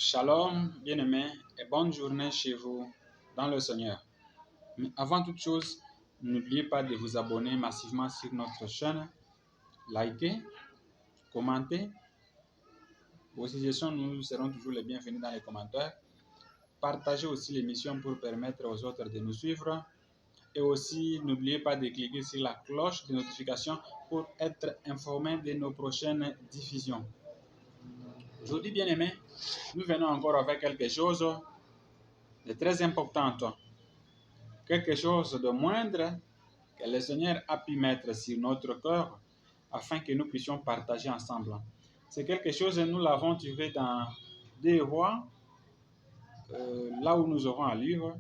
Shalom, bien-aimés, et bonne journée chez vous dans le Seigneur. Mais avant toute chose, n'oubliez pas de vous abonner massivement sur notre chaîne, liker, commenter. Vos suggestions, nous serons toujours les bienvenus dans les commentaires. Partagez aussi l'émission pour permettre aux autres de nous suivre. Et aussi, n'oubliez pas de cliquer sur la cloche de notification pour être informé de nos prochaines diffusions. Aujourd'hui, bien-aimés, nous venons encore avec quelque chose de très important. Quelque chose de moindre que le Seigneur a pu mettre sur notre cœur afin que nous puissions partager ensemble. C'est quelque chose, nous l'avons trouvé dans des rois, là où nous aurons à lire,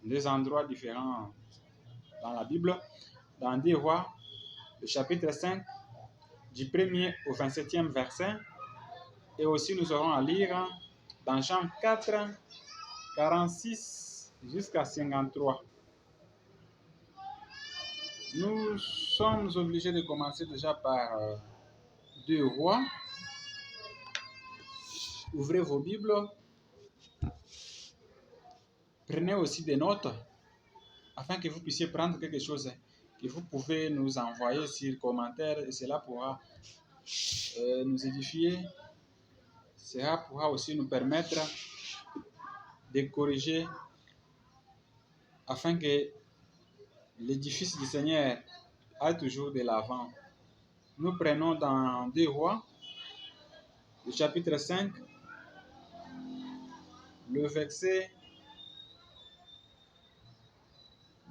des endroits différents dans la Bible, dans des rois, le chapitre 5, du 1er au 27e verset, et aussi nous aurons à lire dans Jean 4, 46 jusqu'à 53. Nous sommes obligés de commencer déjà par 2 rois. Ouvrez vos Bibles. Prenez aussi des notes afin que vous puissiez prendre quelque chose que vous pouvez nous envoyer sur commentaire et cela pourra nous édifier. Cela pourra aussi nous permettre de corriger afin que l'édifice du Seigneur aille toujours de l'avant. Nous prenons dans 2 rois, le chapitre 5, le verset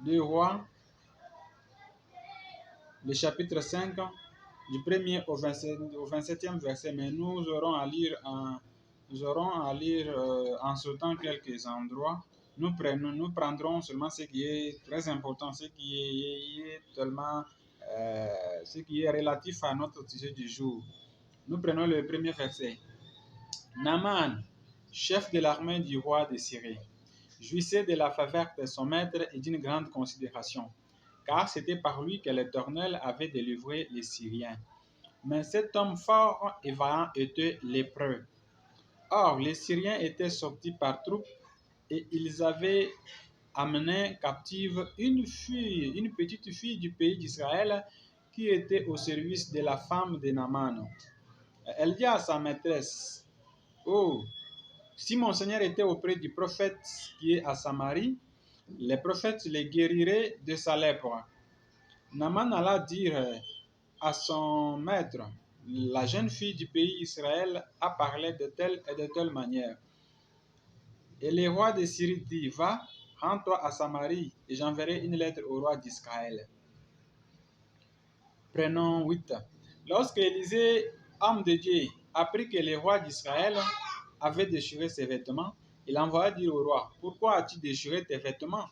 2 rois, le chapitre 5, du 1er au 27e verset, mais nous aurons à lire en sautant quelques endroits. Nous prendrons seulement ce qui est très important, ce qui est relatif à notre sujet du jour. Nous prenons le premier verset. Naaman, chef de l'armée du roi de Syrie, jouissait de la faveur de son maître et d'une grande considération, car c'était par lui que l'Éternel avait délivré les Syriens. Mais cet homme fort et vaillant était lépreux. Or, les Syriens étaient sortis par troupes et ils avaient amené captive une petite fille du pays d'Israël qui était au service de la femme de Naaman. Elle dit à sa maîtresse, « Oh, si mon Seigneur était auprès du prophète qui est à Samarie, les prophètes les guériraient de sa lèpre. » Naaman alla dire à son maître, « La jeune fille du pays Israël a parlé de telle et de telle manière. » Et le roi de Syrie dit, « Va, rends-toi à Samarie, et j'enverrai une lettre au roi d'Israël. » Prenons 8. Lorsque Élisée, homme de Dieu, apprit que le roi d'Israël avait déchiré ses vêtements, il envoya dire au roi, « Pourquoi as-tu déchiré tes vêtements?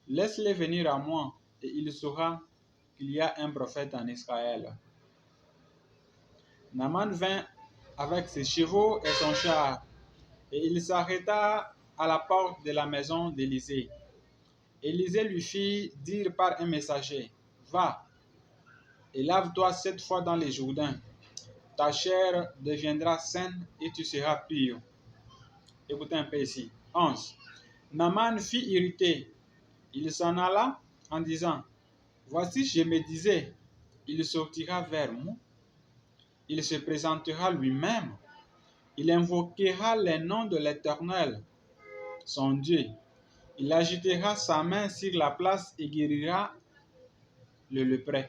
Laisse-les venir à moi, et il saura qu'il y a un prophète en Israël. » Naaman vint avec ses chevaux et son char, et il s'arrêta à la porte de la maison d'Élisée. Élisée lui fit dire par un messager, « Va, et lave-toi 7 fois dans les Jourdains. Ta chair deviendra saine et tu seras pur. » Écoutez un peu ici. 11. Naaman fut irrité. Il s'en alla en disant, « Voici, je me disais, il sortira vers moi. Il se présentera lui-même. Il invoquera le nom de l'Éternel, son Dieu. Il agitera sa main sur la place et guérira le lépreux.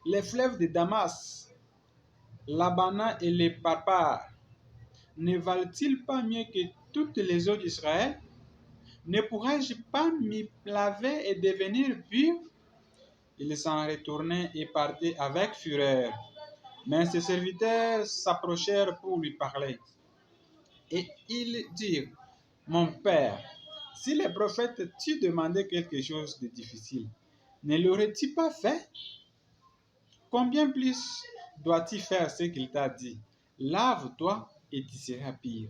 Les fleuves de Damas, l'Abana et les Papar, ne valent-ils pas mieux que toutes les eaux d'Israël? Ne pourrais-je pas m'y laver et devenir pur? » Il s'en retournait et partait avec fureur. Mais ses serviteurs s'approchèrent pour lui parler. Et ils dirent, « Mon père, si les prophètes t'eût demandé quelque chose de difficile, ne l'aurait-il pas fait? Combien plus doit-il faire ce qu'il t'a dit? Lave-toi et tu seras pur. »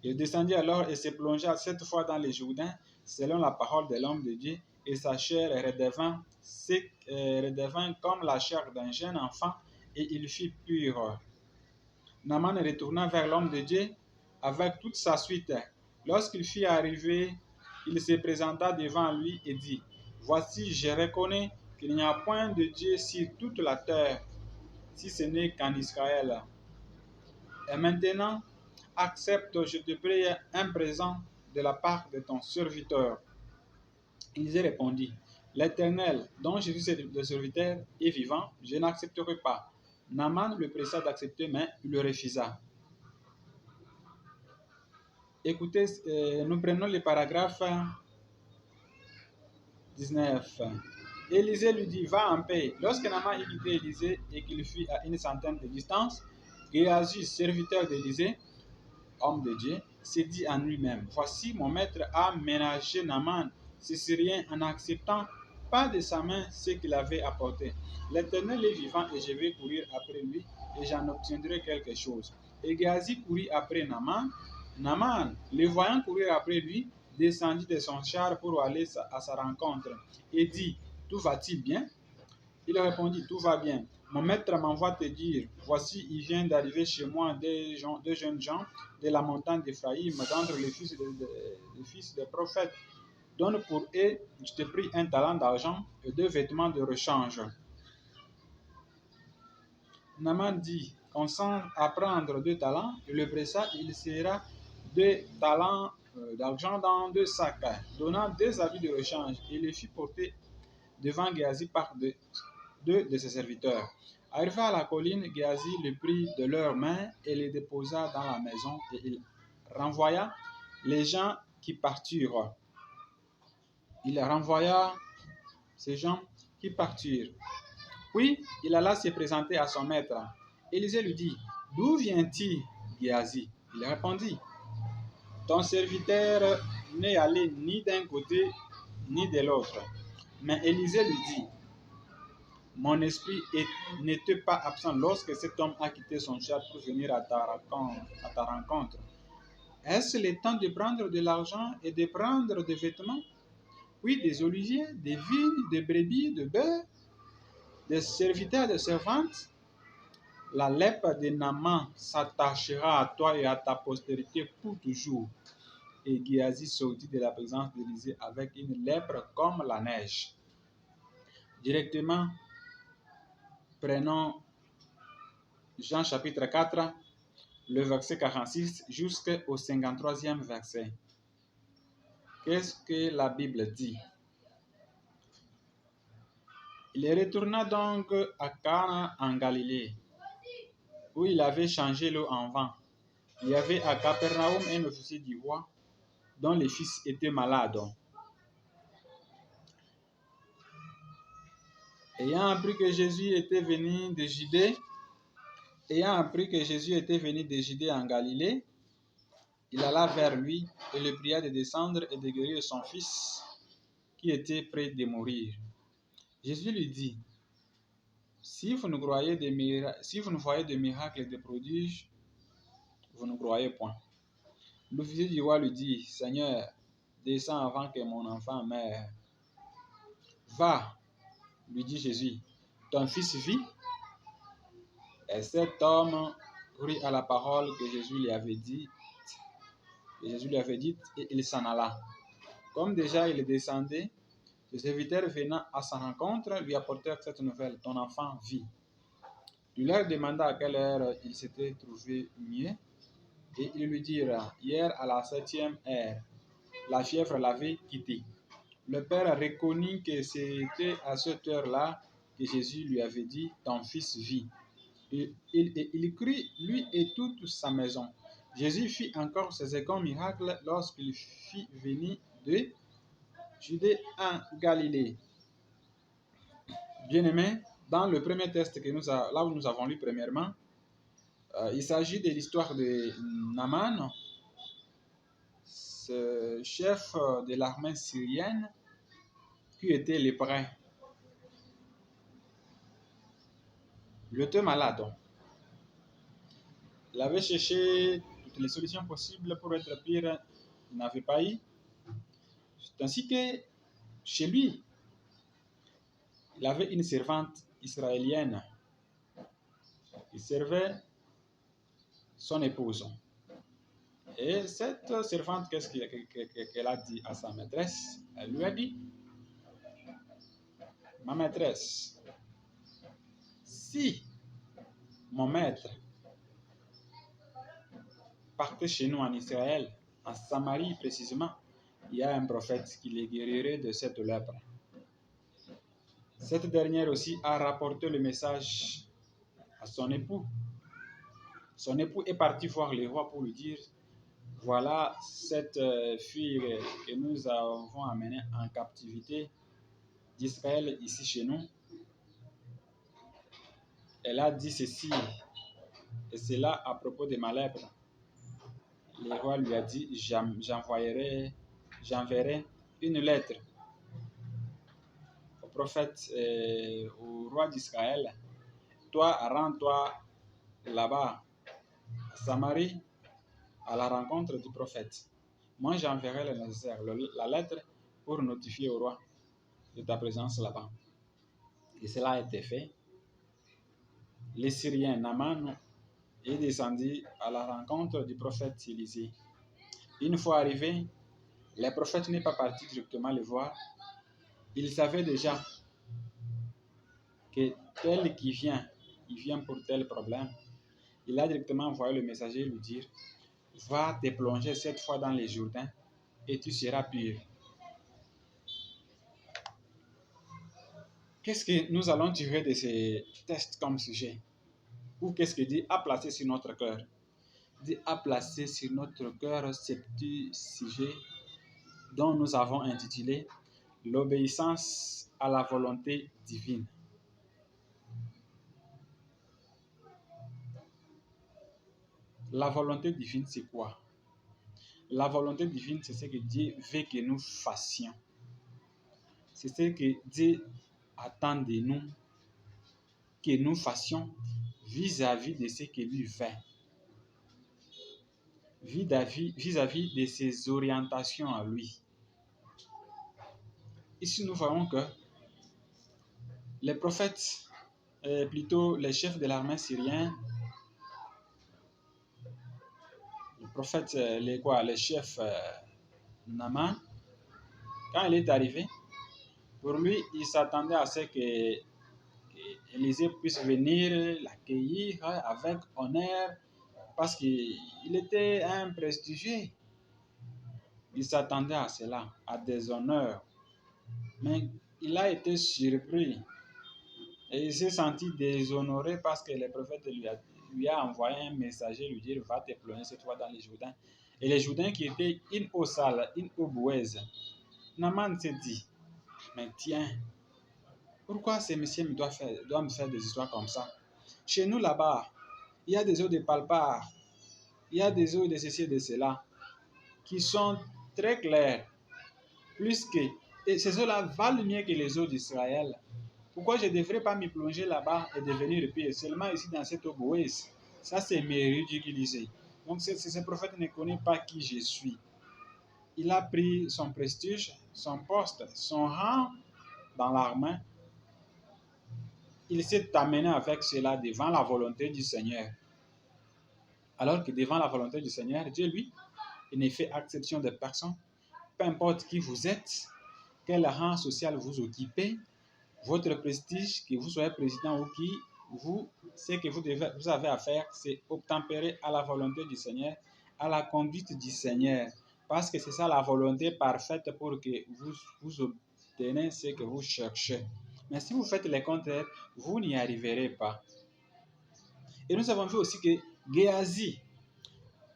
Il descendit alors et se plongea 7 fois dans les Jourdains, selon la parole de l'homme de Dieu, et sa chair redevint comme la chair d'un jeune enfant, et il fut pur. Naaman retourna vers l'homme de Dieu avec toute sa suite. Lorsqu'il fut arrivé, il se présenta devant lui et dit, « Voici, je reconnais qu'il n'y a point de Dieu sur toute la terre, si ce n'est qu'en Israël. Et maintenant, accepte, je te prie, un présent de la part de ton serviteur. » Élisée répondit, « L'Éternel, dont je suis le serviteur, est vivant, je n'accepterai pas. » Naaman le pressa d'accepter, mais il le refusa. Écoutez, nous prenons le paragraphe 19. Élisée lui dit, « Va en paix. » Lorsque Naaman eut quitté Élisée et qu'il fut à une centaine de distance, Géasi, serviteur d'Élisée, homme de Dieu, se dit en lui-même, « Voici, mon maître a ménagé Naaman, ce Syrien, en n'acceptant pas de sa main ce qu'il avait apporté. L'Éternel est vivant et je vais courir après lui et j'en obtiendrai quelque chose. » Et Géasi courut après Naaman. Naaman, le voyant courir après lui, descendit de son char pour aller à sa rencontre et dit, « Tout va-t-il bien? » Il répondit, « Tout va bien. Mon maître m'envoie te dire, voici, il vient d'arriver chez moi deux jeunes gens de la montagne d'Éphraïm, d'entre les fils des prophètes. Donne pour eux, je te prie, un talent d'argent et 2 vêtements de rechange. » Naaman dit, « Consent à prendre 2 talents, et le pressa, il serra 2 talents d'argent dans 2 sacs, donnant 2 habits de rechange, et les fit porter devant Géasi par 2 de ses serviteurs. Arrivé à la colline, Géasi le prit de leurs mains et les déposa dans la maison, et il renvoya les gens qui partirent. Il renvoya ces gens qui partirent. Puis il alla se présenter à son maître. Élisée lui dit, « D'où vient-il, Géasi ?» Il répondit, « Ton serviteur n'est allé ni d'un côté ni de l'autre. » Mais Élisée lui dit, « Mon esprit n'était pas absent lorsque cet homme a quitté son char pour venir à ta rencontre. Est-ce le temps de prendre de l'argent et de prendre des vêtements? Oui, des oliviers, des vignes, des brebis, de bœufs, des serviteurs et des servantes? La lèpre de Naaman s'attachera à toi et à ta postérité pour toujours. » Et Géasi sortit de la présence d'Élisée avec une lèpre comme la neige. Directement, prenons Jean chapitre 4, le verset 46 jusqu'au 53e verset. Qu'est-ce que la Bible dit? Il retourna donc à Cana en Galilée, où il avait changé l'eau en vin. Il y avait à Capernaum un officier du roi dont les fils étaient malades. Ayant appris que Jésus était venu de Judée en Galilée, il alla vers lui et le pria de descendre et de guérir son fils qui était près de mourir. Jésus lui dit, « Si vous ne voyez de miracles et de prodiges, vous ne croyez point. » L'officier du roi lui dit, « Seigneur, descends avant que mon enfant meure. » « Va, lui dit Jésus, ton fils vit. » Et cet homme crut à la parole que Jésus lui avait dite, et il s'en alla. Comme déjà il descendait, ses serviteurs venant à sa rencontre lui apportèrent cette nouvelle, ton enfant vit. Il leur demanda à quelle heure il s'était trouvé mieux, et ils lui dirent, hier à la 7e heure, la fièvre l'avait quitté. Le père reconnut que c'était à cette heure-là que Jésus lui avait dit, ton fils vit. Et il crut, lui et toute sa maison. Jésus fit encore ces seconds miracles lorsqu'il fit venir de Judée en Galilée. Bien-aimés, dans le premier texte là où nous avons lu premièrement, il s'agit de l'histoire de Naaman, ce chef de l'armée syrienne qui était lépreux. Il était malade. Il avait cherché toutes les solutions possibles pour être pire, il n'avait pas eu. C'est ainsi que chez lui, il avait une servante israélienne qui servait son épouse. Et cette servante, qu'est-ce qu'elle a dit à sa maîtresse? Elle lui a dit, ma maîtresse, si mon maître partait chez nous en Israël, en Samarie précisément, il y a un prophète qui les guérirait de cette lèpre. Cette dernière aussi a rapporté le message à son époux. Son époux est parti voir le roi pour lui dire, voilà cette fille que nous avons amenée en captivité d'Israël ici chez nous. Elle a dit ceci et cela à propos de ma lèpre. Le roi lui a dit, j'enverrai une lettre au prophète, au roi d'Israël. Toi, rends-toi là-bas, à Samarie, à la rencontre du prophète. Moi, j'enverrai le nécessaire, la lettre, pour notifier au roi de ta présence là-bas. Et cela a été fait. Les Syriens, Naaman, est descendu à la rencontre du prophète Élisée. Une fois arrivé, le prophète n'est pas parti directement le voir. Il savait déjà que tel qui vient, il vient pour tel problème. Il a directement envoyé le messager lui dire, va te plonger cette fois dans les Jourdains et tu seras pur. Qu'est-ce que nous allons tirer de ces tests comme sujet? Ou qu'est-ce que Dieu a placé sur notre cœur? Dieu a placé sur notre cœur ce petit sujet dont nous avons intitulé l'obéissance à la volonté divine. La volonté divine, c'est quoi? La volonté divine, c'est ce que Dieu veut que nous fassions. C'est ce que Dieu attend de nous, que nous fassions vis-à-vis de ce que lui fait, vis-à-vis de ses orientations à lui. Ici, nous voyons que les prophètes, plutôt les chefs de l'armée syrienne, le prophète, les chefs Naaman, quand il est arrivé, pour lui, il s'attendait à ce que Élisée puisse venir l'accueillir avec honneur parce qu'il était un prestigieux. Il s'attendait à cela, à des honneurs. Mais il a été surpris et il s'est senti déshonoré parce que le prophète lui a envoyé un messager lui dire va te plonger cette fois dans les Jourdains. Et les Jourdains qui étaient une eau sale, une eau boueuse. Naaman s'est dit, mais tiens, pourquoi ces messieurs doivent me faire des histoires comme ça? Chez nous là-bas, il y a des eaux de Palpar, il y a des eaux de ceci et de cela, qui sont très claires, plus que, et ces eaux-là valent mieux que les eaux d'Israël. Pourquoi je ne devrais pas me plonger là-bas et devenir pire? Seulement ici dans cette eau boueuse. Ça, c'est me ridiculiser. Donc, ce prophète ne connaît pas qui je suis. Il a pris son prestige, son poste, son rang dans l'armée. Il s'est amené avec cela devant la volonté du Seigneur. Alors que devant la volonté du Seigneur, Dieu, lui, il ne fait exception de personne. Peu importe qui vous êtes, quel rang social vous occupez, votre prestige, que vous soyez président ou qui, ce que vous avez à faire, c'est obtempérer à la volonté du Seigneur, à la conduite du Seigneur. Parce que c'est ça la volonté parfaite pour que vous obtenez ce que vous cherchez. Mais si vous faites le contraire, vous n'y arriverez pas. Et nous avons vu aussi que Géasi,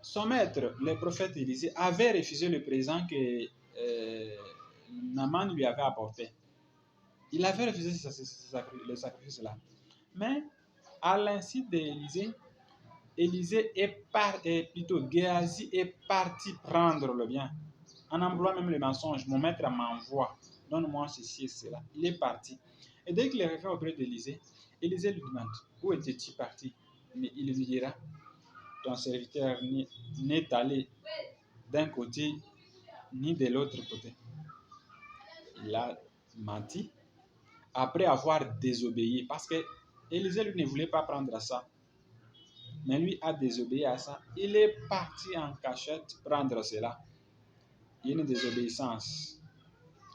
son maître, le prophète Élisée, avait refusé le présent que Naaman lui avait apporté. Il avait refusé le sacrifice-là. Mais à l'insu d'Élisée, Géasi est parti prendre le bien. En employant même le mensonge, mon maître m'envoie, donne-moi ceci et cela. Il est parti. Et dès qu'il est revenu auprès d'Élisée, Élisée lui demande, où étais-tu parti? Mais il lui dira, ton serviteur n'est allé d'un côté ni de l'autre côté. Il a menti après avoir désobéi parce que Élisée lui ne voulait pas prendre ça. mais lui a désobéi à ça. Il est parti en cachette prendre cela. Il y a une désobéissance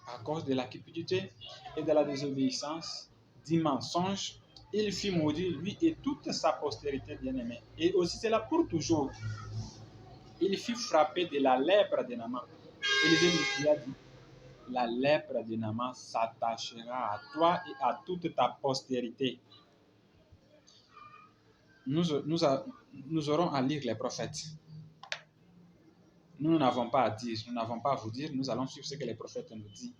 à cause de la cupidité et de la désobéissance, du mensonge. Il fit maudire lui et toute sa postérité bien-aimée. Et aussi cela pour toujours. Il fut frappé de la lèpre de Naaman. Élisée lui a dit, la lèpre de Naaman s'attachera à toi et à toute ta postérité. Nous aurons à lire les prophètes. Nous n'avons pas à dire, nous n'avons pas à vous dire, nous allons suivre ce que les prophètes nous disent.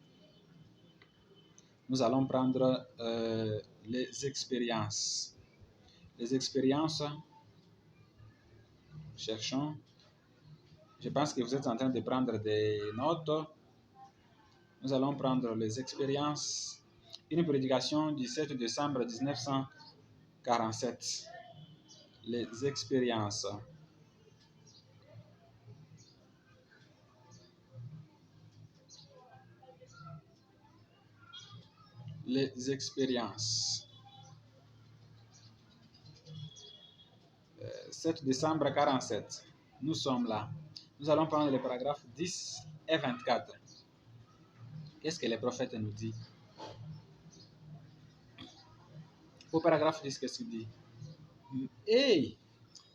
Nous allons prendre les expériences. Les expériences, cherchons. Je pense que vous êtes en train de prendre des notes. Nous allons prendre les expériences. Une prédication du 7 décembre 1947. Les expériences. Les expériences. 7 décembre 47. Nous sommes là. Nous allons prendre les paragraphes 10 et 24. Qu'est-ce que les prophètes nous disent? Au paragraphe 10, qu'est-ce qu'il dit? Hey,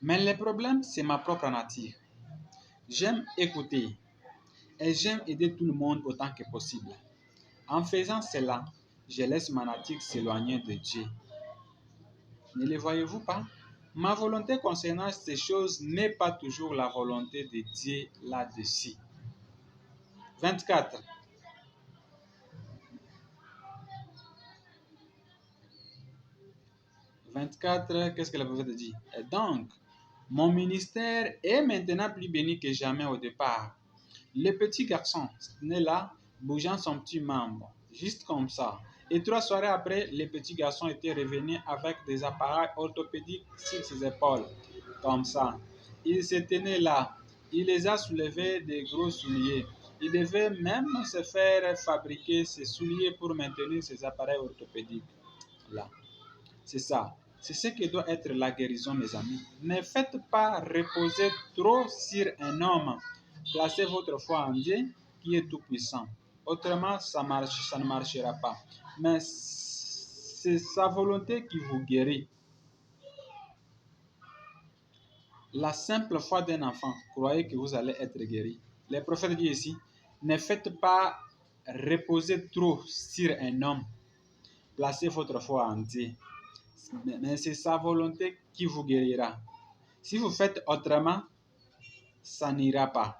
mais le problème, c'est ma propre nature. J'aime écouter et j'aime aider tout le monde autant que possible. En faisant cela, je laisse ma nature s'éloigner de Dieu. Ne le voyez-vous pas? Ma volonté concernant ces choses n'est pas toujours la volonté de Dieu là-dessus. 24. Qu'est-ce que le prophète dit? Et donc, mon ministère est maintenant plus béni que jamais au départ. Le petit garçon né là, bougeant son petit membre, juste comme ça. Et 3 soirées après, le petit garçon était revenu avec des appareils orthopédiques sur ses épaules, comme ça. Il se tenait là. Il les a soulevés des gros souliers. Il devait même se faire fabriquer ses souliers pour maintenir ses appareils orthopédiques. Là. C'est ça. C'est ce que doit être la guérison, mes amis. Ne faites pas reposer trop sur un homme. Placez votre foi en Dieu qui est tout puissant. Autrement, ça ne marchera pas. Mais c'est sa volonté qui vous guérit. La simple foi d'un enfant, croyez que vous allez être guéri. Les prophètes disent ici, ne faites pas reposer trop sur un homme. Placez votre foi en Dieu. Mais c'est sa volonté qui vous guérira. Si vous faites autrement, ça n'ira pas.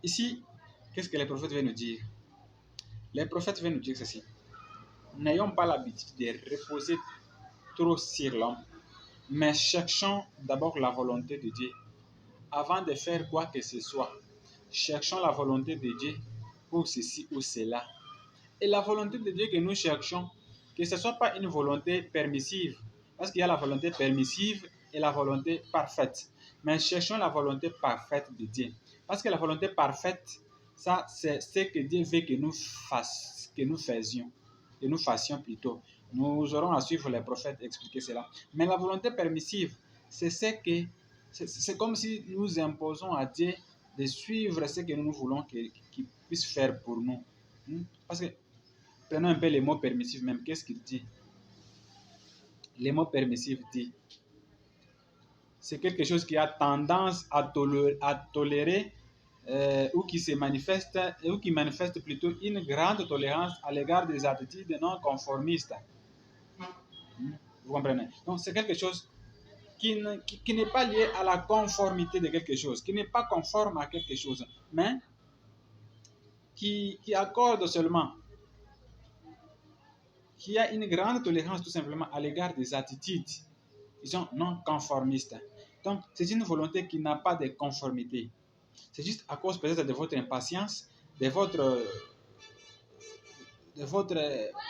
Ici, qu'est-ce que les prophètes veulent nous dire? Les prophètes veulent nous dire ceci. N'ayons pas l'habitude de reposer trop sur l'homme, mais cherchons d'abord la volonté de Dieu. Avant de faire quoi que ce soit, cherchons la volonté de Dieu pour ceci ou cela. Et la volonté de Dieu que nous cherchons, que ce ne soit pas une volonté permissive, parce qu'il y a la volonté permissive et la volonté parfaite. Mais cherchons la volonté parfaite de Dieu. Parce que la volonté parfaite, ça, c'est ce que Dieu veut que nous fassions plutôt. Nous aurons à suivre les prophètes expliquer cela. Mais la volonté permissive, c'est comme si nous imposons à Dieu de suivre ce que nous voulons qu'il puisse faire pour nous. Parce que, prenons un peu les mots permissifs même. Qu'est-ce qu'il dit? Les mots permissifs dit, c'est quelque chose qui a tendance à tolérer ou qui manifeste plutôt une grande tolérance à l'égard des attitudes non conformistes. Vous comprenez? Donc, c'est quelque chose qui n'est pas lié à la conformité de quelque chose, qui n'est pas conforme à quelque chose, mais qui accorde seulement, qui a une grande tolérance tout simplement à l'égard des attitudes qui sont non conformistes. Donc, c'est une volonté qui n'a pas de conformité. C'est juste à cause peut-être de votre impatience, de votre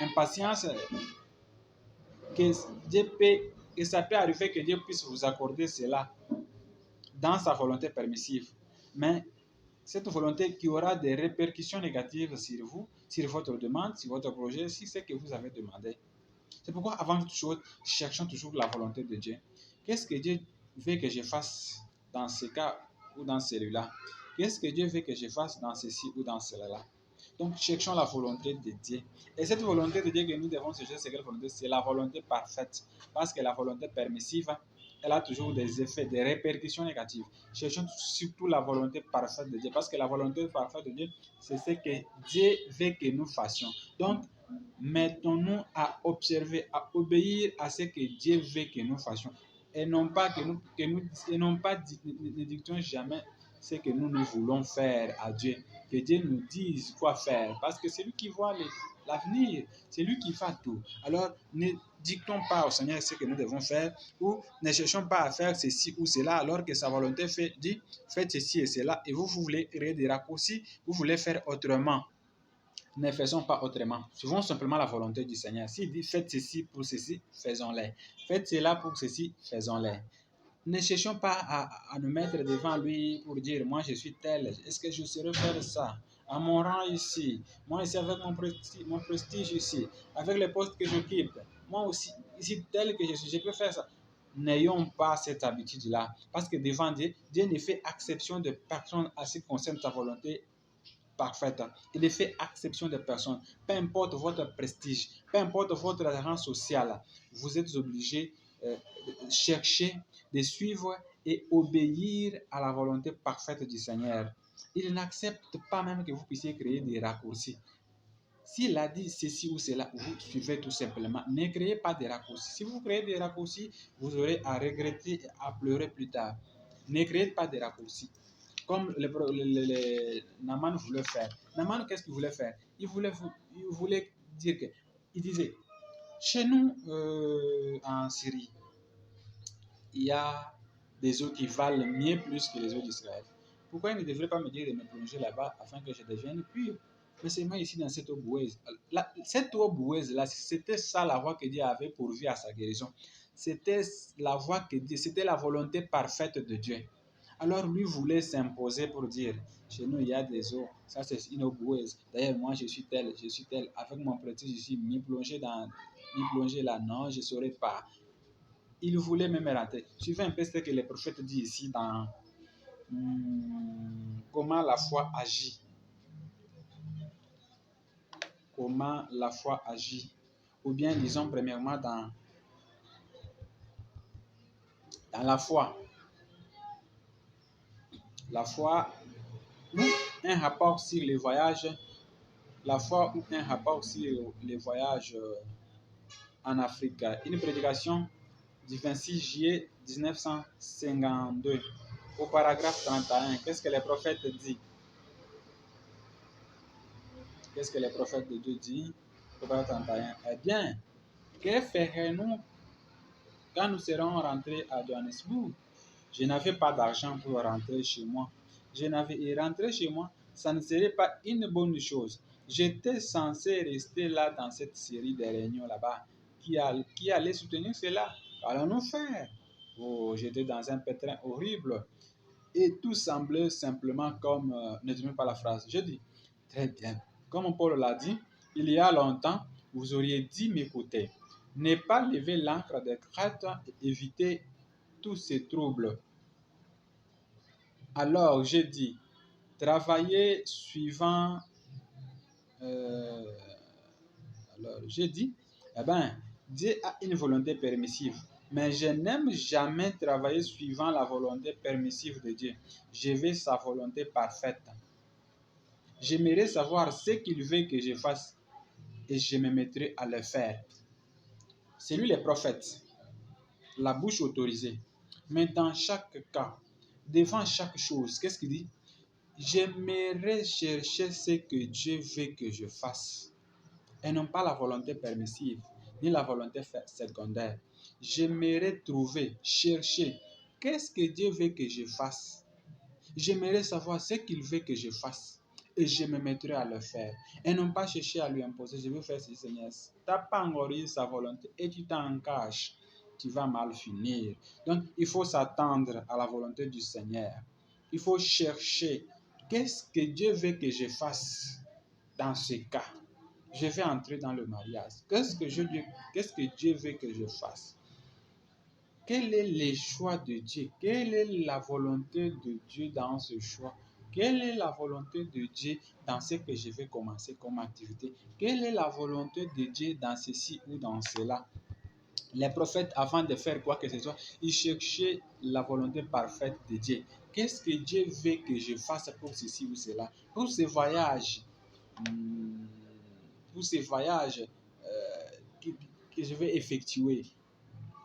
impatience que ça peut arriver que Dieu puisse vous accorder cela dans sa volonté permissive. Mais cette volonté qui aura des répercussions négatives sur vous, sur votre demande, sur votre projet, sur ce que vous avez demandé. C'est pourquoi, avant toute chose, cherchons toujours la volonté de Dieu. Qu'est-ce que Dieu veut que je fasse dans ce cas ou dans celui-là? Qu'est-ce que Dieu veut que je fasse dans ceci ou dans cela? Donc, cherchons la volonté de Dieu. Et cette volonté de Dieu que nous devons chercher, c'est quelle volonté? C'est la volonté parfaite. Parce que la volonté permissive, elle a toujours des effets, des répercussions négatives. Cherchons surtout la volonté parfaite de Dieu. Parce que la volonté parfaite de Dieu, c'est ce que Dieu veut que nous fassions. Donc, mettons-nous à observer, à obéir à ce que Dieu veut que nous fassions. Et non pas ne dictons jamais ce que nous voulons faire à Dieu. Que Dieu nous dise quoi faire. Parce que c'est lui qui voit l'avenir. C'est lui qui fait tout. Alors, ne dictons pas au Seigneur ce que nous devons faire ou ne cherchons pas à faire ceci ou cela alors que sa volonté dit faites ceci et cela et vous voulez créer des raccourcis, vous voulez faire autrement. Ne faisons pas autrement. Suivons simplement la volonté du Seigneur. S'il dit faites ceci pour ceci, faisons-le. Faites cela pour ceci, faisons-le. Ne cherchons pas à nous mettre devant lui pour dire moi je suis tel, est-ce que je saurais faire ça à mon rang ici, moi ici avec mon prestige ici, avec les postes que j'occupe, moi aussi ici tel que je suis, je peux faire ça. N'ayons pas cette habitude-là parce que devant Dieu, Dieu ne fait exception de personne à ce qui concerne sa volonté parfaite. Il ne fait exception de personne. Peu importe votre prestige, peu importe votre rang social, vous êtes obligé de chercher, de suivre et obéir à la volonté parfaite du Seigneur. Il n'accepte pas même que vous puissiez créer des raccourcis. S'il a dit ceci ou cela, vous suivez tout simplement. Ne créez pas de raccourcis. Si vous créez des raccourcis, vous aurez à regretter et à pleurer plus tard. Ne créez pas de raccourcis. Comme Naaman voulait faire. Naaman, qu'est-ce qu'il voulait faire? Il voulait dire que, il disait, chez nous en Syrie, il y a des eaux qui valent mieux plus que les eaux d'Israël. Pourquoi il ne devrait pas me dire de me plonger là-bas afin que je devienne pur? Mais c'est moi ici dans cette eau boueuse. Cette eau boueuse-là, c'était ça la voie que Dieu avait pourvue à sa guérison. C'était la voie que Dieu, c'était la volonté parfaite de Dieu. Alors lui voulait s'imposer pour dire, chez nous il y a des eaux, ça c'est une eau boueuse. D'ailleurs moi je suis tel, avec mon prestige ici, m'y plonger là, non, je ne saurais pas. Il voulait même rentrer. Suivez un peu ce que les prophètes disent ici dans comment la foi agit. Comment la foi agit. Ou bien disons premièrement dans la foi. La foi ou un rapport sur les voyages. La foi ou un rapport sur les voyages en Afrique. Une prédication du 26 juillet 1952 au paragraphe 31. Qu'est-ce que les prophètes disent? Qu'est-ce que les prophètes de Dieu disent au paragraphe 31? Eh bien, que ferons-nous quand nous serons rentrés à Johannesburg? Je n'avais pas d'argent pour rentrer chez moi. Et rentrer chez moi, ça ne serait pas une bonne chose. J'étais censé rester là dans cette série de réunions là-bas. Qui allait soutenir cela? Qu'allons-nous faire? Oh, j'étais dans un pétrin horrible. Et tout semblait simplement comme... ne dis pas la phrase. Je dis, très bien. Comme Paul l'a dit, il y a longtemps, vous auriez dû m'écouter. Ne pas lever l'ancre de Crète et éviter tous ces troubles. Alors, j'ai dit, travailler suivant... alors, j'ai dit, eh bien, Dieu a une volonté permissive. Mais je n'aime jamais travailler suivant la volonté permissive de Dieu. Je veux sa volonté parfaite. J'aimerais savoir ce qu'il veut que je fasse et je me mettrai à le faire. C'est lui le prophète, la bouche autorisée. Mais dans chaque cas, devant chaque chose, qu'est-ce qu'il dit? J'aimerais chercher ce que Dieu veut que je fasse et non pas la volonté permissive ni la volonté secondaire. J'aimerais trouver, chercher, qu'est-ce que Dieu veut que je fasse. J'aimerais savoir ce qu'il veut que je fasse et je me mettrai à le faire. Et non pas chercher à lui imposer, je veux faire ceci, Seigneur. Tu n'as pas encore eu sa volonté et tu t'en caches, tu vas mal finir. Donc, il faut s'attendre à la volonté du Seigneur. Il faut chercher qu'est-ce que Dieu veut que je fasse dans ce cas. je vais entrer dans le mariage. Qu'est-ce que Dieu veut que je fasse? Quel est le choix de Dieu? Quelle est la volonté de Dieu dans ce choix? Quelle est la volonté de Dieu dans ce que je vais commencer comme activité? Quelle est la volonté de Dieu dans ceci ou dans cela? Les prophètes, avant de faire quoi que ce soit, ils cherchaient la volonté parfaite de Dieu. Qu'est-ce que Dieu veut que je fasse pour ceci ou cela? Pour ce voyage, pour ces voyages que je vais effectuer,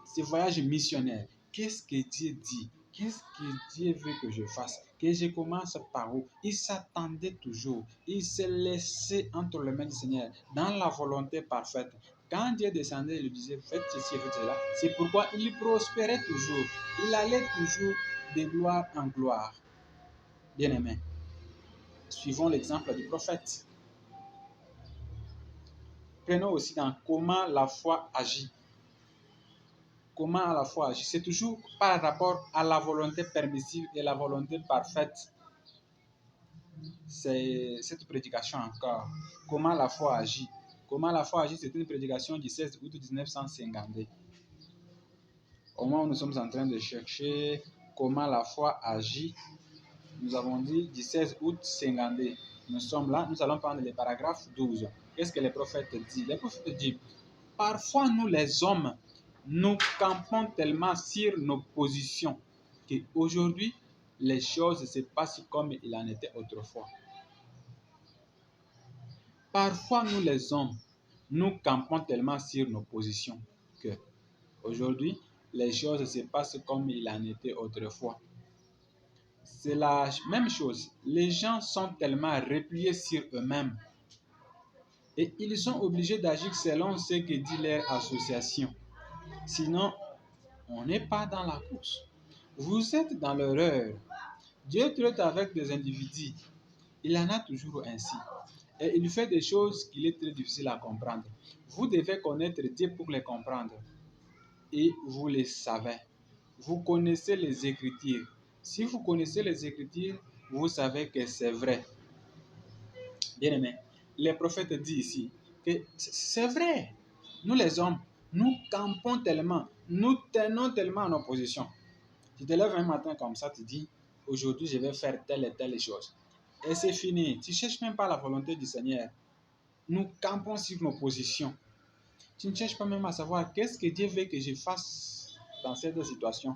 ces voyages missionnaires, qu'est-ce que Dieu dit? Qu'est-ce que Dieu veut que je fasse? Que je commence par où? Il s'attendait toujours. Il se laissait entre les mains du Seigneur dans la volonté parfaite. Quand Dieu descendait, il lui disait, faites ceci et faites cela. C'est pourquoi il prospérait toujours. Il allait toujours de gloire en gloire. Bien-aimés, suivons l'exemple du prophète. Prenons aussi dans comment la foi agit. Comment la foi agit? C'est toujours par rapport à la volonté permissive et la volonté parfaite. C'est cette prédication encore. Comment la foi agit? Comment la foi agit? C'est une prédication du 16 août 1952. Au moment où nous sommes en train de chercher comment la foi agit, nous avons dit du 16 août 52. Nous sommes là, nous allons prendre le paragraphe 12. Qu'est-ce que les prophètes disent? Les prophètes disent, parfois nous les hommes, nous campons tellement sur nos positions qu'aujourd'hui, les choses se passent comme il en était autrefois. Parfois, nous les hommes, nous campons tellement sur nos positions que aujourd'hui, les choses se passent comme il en était autrefois. C'est la même chose. Les gens sont tellement repliés sur eux-mêmes et ils sont obligés d'agir selon ce que dit leur association. Sinon, on n'est pas dans la course. Vous êtes dans l'erreur. Dieu traite avec des individus. Il en a toujours ainsi. Et il fait des choses qu'il est très difficile à comprendre. Vous devez connaître Dieu pour les comprendre. Et vous les savez. Vous connaissez les Écritures. Si vous connaissez les Écritures, vous savez que c'est vrai. Bien aimé, les prophètes disent ici que c'est vrai. Nous les hommes, nous campons tellement, nous tenons tellement en opposition. Tu te lèves un matin comme ça, tu dis, aujourd'hui je vais faire telle et telle chose. Et c'est fini. Tu ne cherches même pas la volonté du Seigneur. Nous campons sur nos positions. Tu ne cherches pas même à savoir qu'est-ce que Dieu veut que je fasse dans cette situation,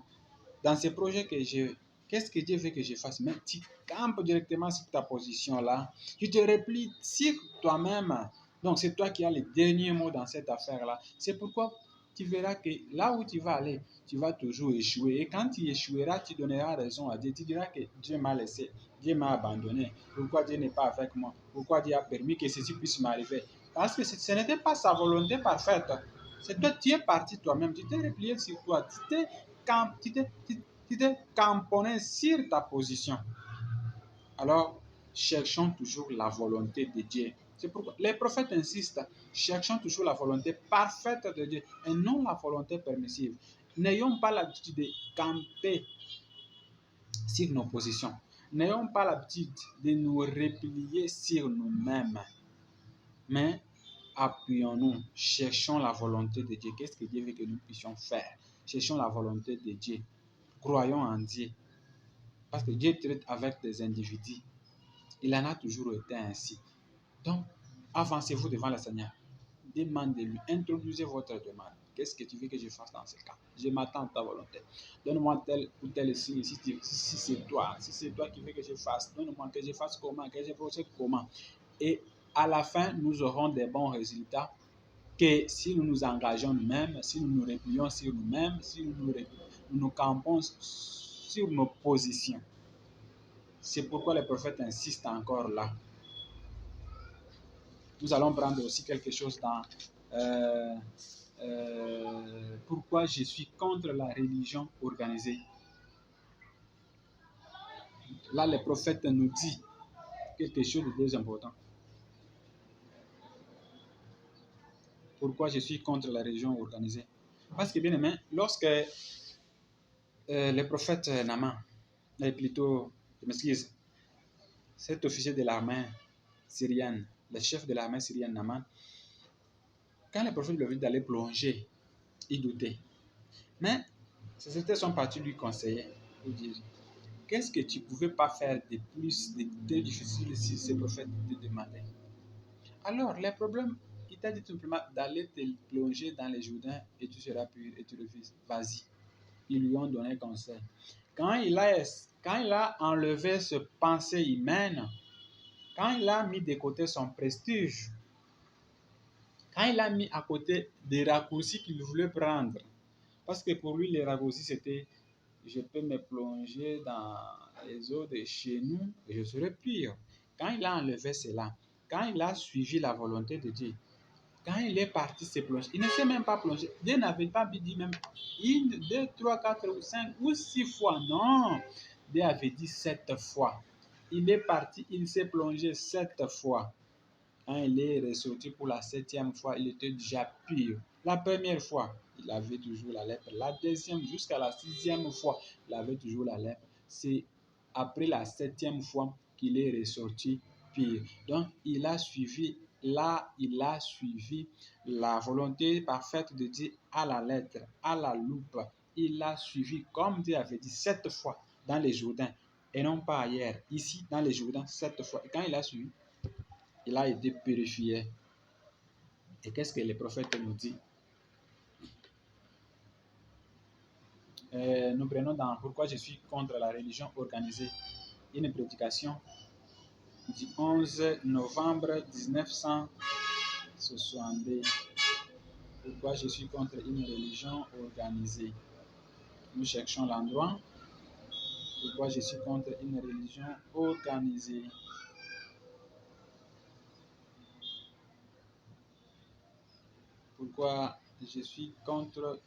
dans ces projets que j'ai. Qu'est-ce que Dieu veut que je fasse? Mais tu campes directement sur ta position-là. Tu te replies sur toi-même. Donc, c'est toi qui as le dernier mot dans cette affaire-là. C'est pourquoi tu verras que là où tu vas aller, tu vas toujours échouer. Et quand tu échoueras, tu donneras raison à Dieu. Tu diras que Dieu m'a laissé, Dieu m'a abandonné. Pourquoi Dieu n'est pas avec moi? Pourquoi Dieu a permis que ceci puisse m'arriver? Parce que ce n'était pas sa volonté parfaite. C'est toi, tu es parti toi-même. Tu t'es replié sur toi. Tu t'es camponné sur ta position. Alors, cherchons toujours la volonté de Dieu. C'est pourquoi les prophètes insistent, cherchons toujours la volonté parfaite de Dieu et non la volonté permissive. N'ayons pas l'habitude de camper sur nos positions. N'ayons pas l'habitude de nous replier sur nous-mêmes. Mais appuyons-nous, cherchons la volonté de Dieu. Qu'est-ce que Dieu veut que nous puissions faire? Cherchons la volonté de Dieu. Croyons en Dieu. Parce que Dieu traite avec des individus. Il en a toujours été ainsi. Donc, avancez-vous devant le Seigneur. Demandez-lui, introduisez votre demande. Qu'est-ce que tu veux que je fasse dans ce cas? Je m'attends à ta volonté. Donne-moi tel ou tel signe si c'est toi. Si c'est toi qui veux que je fasse, donne-moi que je fasse comment, que je procède comment. Et à la fin, nous aurons des bons résultats que si nous nous engageons nous-mêmes, si nous nous replions sur nous-mêmes, si nous nous campons sur nos positions. C'est pourquoi les prophètes insistent encore là. Nous allons prendre aussi quelque chose dans pourquoi je suis contre la religion organisée. Là, le prophète nous dit quelque chose de très important. Pourquoi je suis contre la religion organisée? Parce que, bien aimé, lorsque le prophète Naaman, plutôt, je m'excuse, cet officier de l'armée syrienne, le chef de l'armée syrienne Naaman, Quand les prophètes lui ont dit d'aller plonger, il doutait. Mais ses serviteurs sont partis lui conseiller pour dire qu'est-ce que tu ne pouvais pas faire de plus, de difficile si ces prophètes te demandaient. Alors, les problèmes, il t'a dit tout simplement d'aller te plonger dans les Jourdains et tu seras pur et tu refuses. Vas-y. Ils lui ont donné conseil. Quand il a enlevé ce pensée humaine, quand il a mis de côté son prestige, quand il a mis à côté des raccourcis qu'il voulait prendre, parce que pour lui, les raccourcis, c'était je peux me plonger dans les eaux de chez nous et je serai pur. Quand il a enlevé cela, quand il a suivi la volonté de Dieu, quand il est parti se plonger, il ne s'est même pas plongé. Dieu n'avait pas dit même 1, 2, 3, 4 ou 5 ou 6 fois. Non, Dieu avait dit 7 fois. Il est parti, il s'est plongé 7 fois. Quand il est ressorti pour la 7e fois, il était déjà pur. La première fois, il avait toujours la lèpre. La deuxième, jusqu'à la 6e fois, il avait toujours la lèpre. C'est après la 7e fois qu'il est ressorti pur. Donc, il a suivi la volonté parfaite de Dieu à la lettre, à la loupe. Il a suivi, comme Dieu avait dit, 7 fois dans les Jourdains, et non pas ailleurs. Ici, dans les Jourdains, 7 fois. Et quand il a suivi, il a été purifié. Et qu'est-ce que le prophète nous dit? Nous prenons dans Pourquoi je suis contre la religion organisée, une prédication du 11 novembre 1962. Pourquoi je suis contre une religion organisée? Nous cherchons l'endroit. Pourquoi je suis contre une religion organisée? Pourquoi je suis contre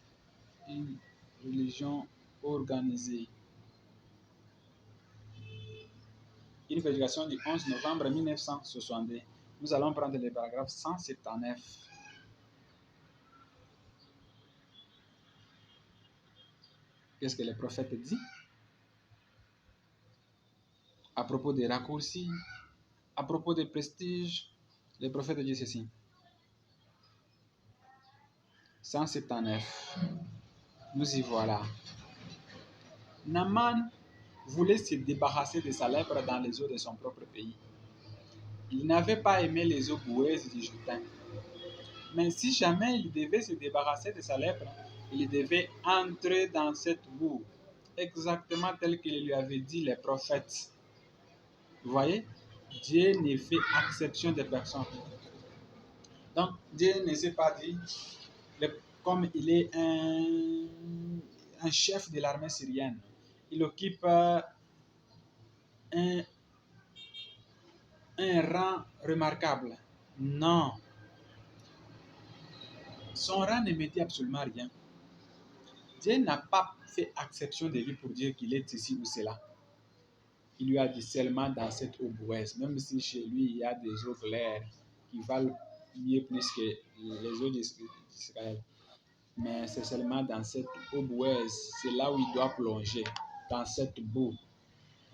une religion organisée? Une prédication du 11 novembre 1962. Nous allons prendre le paragraphe 179. Qu'est-ce que le prophète dit? À propos des raccourcis, à propos des prestiges, le prophète dit ceci. 179. Nous y voilà. Naaman voulait se débarrasser de sa lèpre dans les eaux de son propre pays. Il n'avait pas aimé les eaux boueuses du Jourdain. Mais si jamais il devait se débarrasser de sa lèpre, il devait entrer dans cette boue, exactement tel qu'il lui avait dit les prophètes. Vous voyez, Dieu ne fait exception de personne. Donc, Dieu ne s'est pas dit, comme il est un chef de l'armée syrienne, il occupe un rang remarquable. Non. Son rang ne me dit absolument rien. Dieu n'a pas fait exception de lui pour dire qu'il est ici ou cela. Il lui a dit seulement dans cette eau boueuse, même si chez lui il y a des eaux claires qui valent mieux plus que les eaux d'Israël. Mais c'est seulement dans cette eau boueuse, c'est là où il doit plonger, dans cette boue.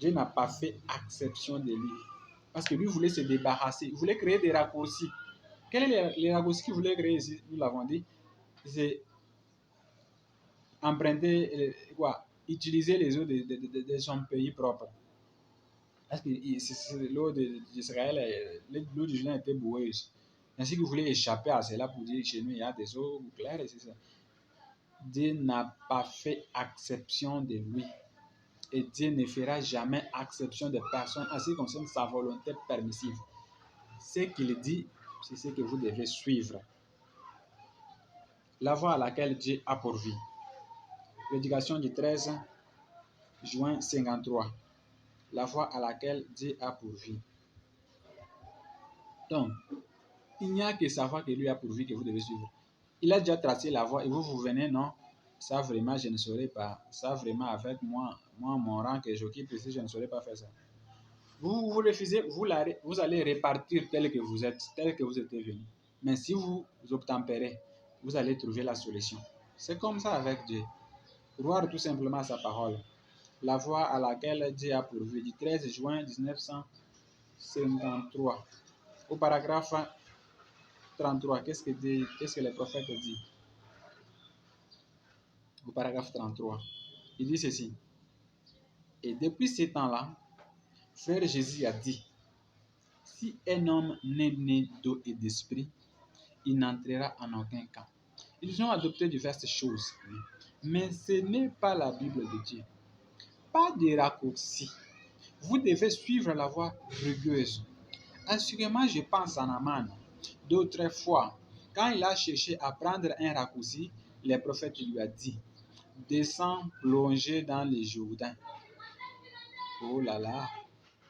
Dieu n'a pas fait exception de lui. Parce que lui voulait se débarrasser, il voulait créer des raccourcis. Quel est les raccourcis qu'il voulait créer ici? Nous l'avons dit. C'est emprunter, utiliser les eaux de son pays propre. Parce que l'eau d'Israël, l'eau du Jourdain était boueuse. Ainsi qu'il voulait échapper à cela pour dire chez nous il y a des eaux claires et c'est ça. Dieu n'a pas fait exception de lui. Et Dieu ne fera jamais exception de personne en ce qui concerne sa volonté permissive. Ce qu'il dit, c'est ce que vous devez suivre. La voie à laquelle Dieu a pourvu. Prédication du 13 juin 53. La voie à laquelle Dieu a pourvu. Donc, il n'y a que sa voie que lui a pourvu que vous devez suivre. Il a déjà tracé la voie et vous venez, non, ça vraiment je ne saurais pas. Ça vraiment avec moi mon rang que j'occupe ici, je ne saurais pas faire ça. Vous refusez, vous allez répartir tel que vous êtes, tel que vous êtes venu. Mais si vous obtempérez, vous allez trouver la solution. C'est comme ça avec Dieu. Croire tout simplement à sa parole. La voie à laquelle Dieu a pourvu du 13 juin 1953. Au paragraphe 33, qu'est-ce que le prophète dit? Au paragraphe 33, il dit ceci. Et depuis ce temps-là, frère Jésus a dit, si un homme n'est né d'eau et d'esprit, il n'entrera en aucun cas. Ils ont adopté diverses choses, mais ce n'est pas la Bible de Dieu. Pas de raccourcis. Vous devez suivre la voie rugueuse. Assurément, je pense à Naaman. D'autres fois, quand il a cherché à prendre un raccourci, le prophète lui a dit, descends plonger dans le Jourdain. Oh là là,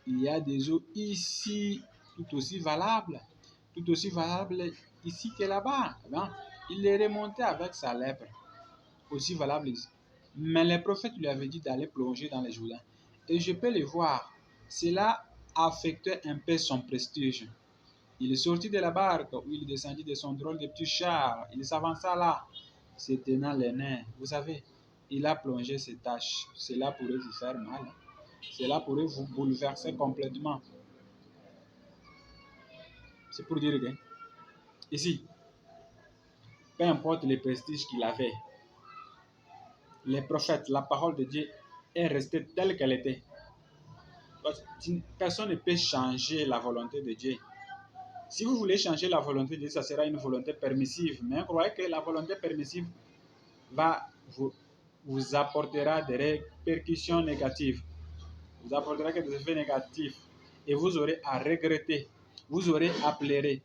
il y a des eaux ici tout aussi valables ici que là-bas. Il est remonté avec sa lèpre, aussi valable ici. Mais le prophète lui avait dit d'aller plonger dans le Jourdain. Et je peux le voir, cela affectait un peu son prestige. Il est sorti de la barque où il descendit de son drôle de petit char. Il s'avança là, se tenant les nerfs. Vous savez, il a plongé ses tâches. Cela pourrait vous faire mal. Cela pourrait vous bouleverser complètement. C'est pour dire que, ici, peu importe le prestige qu'il avait, les prophètes, la parole de Dieu est restée telle qu'elle était. Personne ne peut changer la volonté de Dieu. Si vous voulez changer la volonté de Dieu, ça sera une volonté permissive. Mais croyez que la volonté permissive vous apportera des répercussions négatives. Vous apportera que des effets négatifs. Et vous aurez à regretter. Vous aurez à pleurer.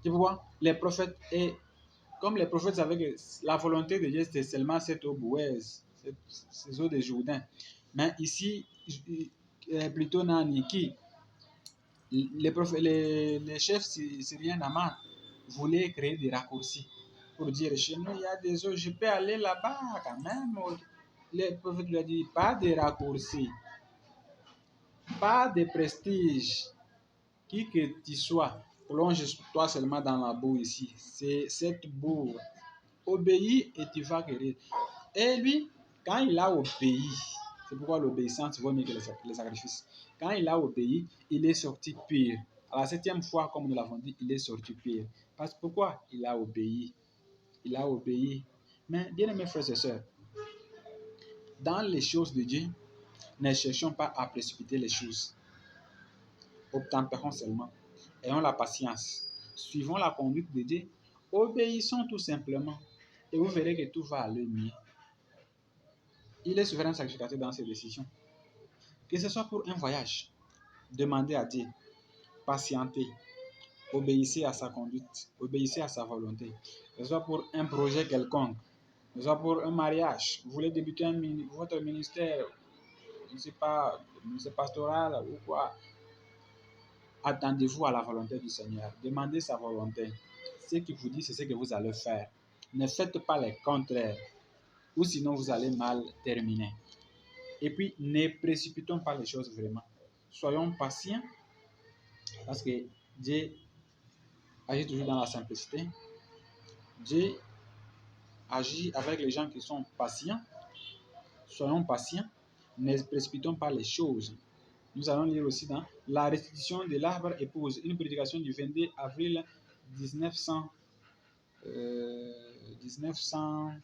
Tu vois, les prophètes, comme les prophètes savaient que la volonté de Dieu, c'était seulement cette eau boueuse, ces eaux de Jourdain. Mais ici, plutôt Naniki, les chefs syriens Naaman voulaient créer des raccourcis pour dire chez nous il y a des eaux, je peux aller là-bas quand même. Le prophète lui a dit pas de raccourcis, pas de prestige, qui que tu sois, plonge-toi seulement dans la boue ici. C'est cette boue. Obéis et tu vas guérir. Et lui, quand il a obéi, c'est pourquoi l'obéissance vaut mieux que les sacrifices. Quand il a obéi, il est sorti pur. À la 7e fois, comme nous l'avons dit, il est sorti pur. Parce que pourquoi il a obéi? Il a obéi. Mais bien aimés frères et sœurs, dans les choses de Dieu, ne cherchons pas à précipiter les choses. Obtempérons seulement. Ayons la patience. Suivons la conduite de Dieu. Obéissons tout simplement. Et vous verrez que tout va aller mieux. Il est souverain sacrificateur dans ses décisions. Que ce soit pour un voyage, demandez à Dieu, patientez, obéissez à sa conduite, obéissez à sa volonté. Que ce soit pour un projet quelconque, que ce soit pour un mariage, vous voulez débuter votre ministère, je ne sais pas, ministère pastoral ou quoi, attendez-vous à la volonté du Seigneur, demandez sa volonté. Ce qu'il vous dit, c'est ce que vous allez faire. Ne faites pas les contraires, ou sinon vous allez mal terminer. Et puis, ne précipitons pas les choses vraiment. Soyons patients, parce que Dieu agit toujours dans la simplicité. Dieu agit avec les gens qui sont patients. Soyons patients, ne précipitons pas les choses. Nous allons lire aussi dans La restitution de l'arbre épouse, une prédication du 22 avril 1960.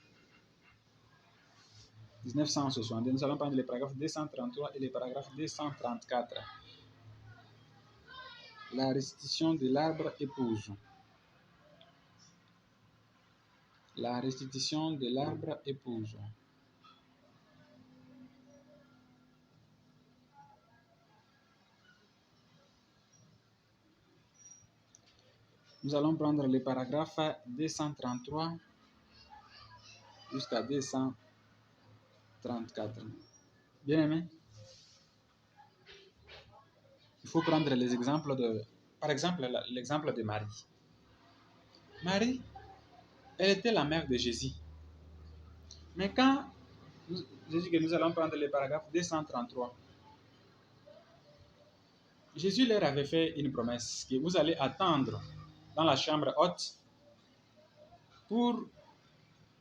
Nous allons prendre les paragraphes 233 et les paragraphes 234. La restitution de l'arbre épouse. La restitution de l'arbre épouse. Nous allons prendre les paragraphes 233 jusqu'à 234. Bien aimé, il faut prendre les exemples par exemple, l'exemple de Marie. Marie, elle était la mère de Jésus. Mais quand, j'ai dit que nous allons prendre les paragraphes 233, Jésus leur avait fait une promesse que vous allez attendre dans la chambre haute pour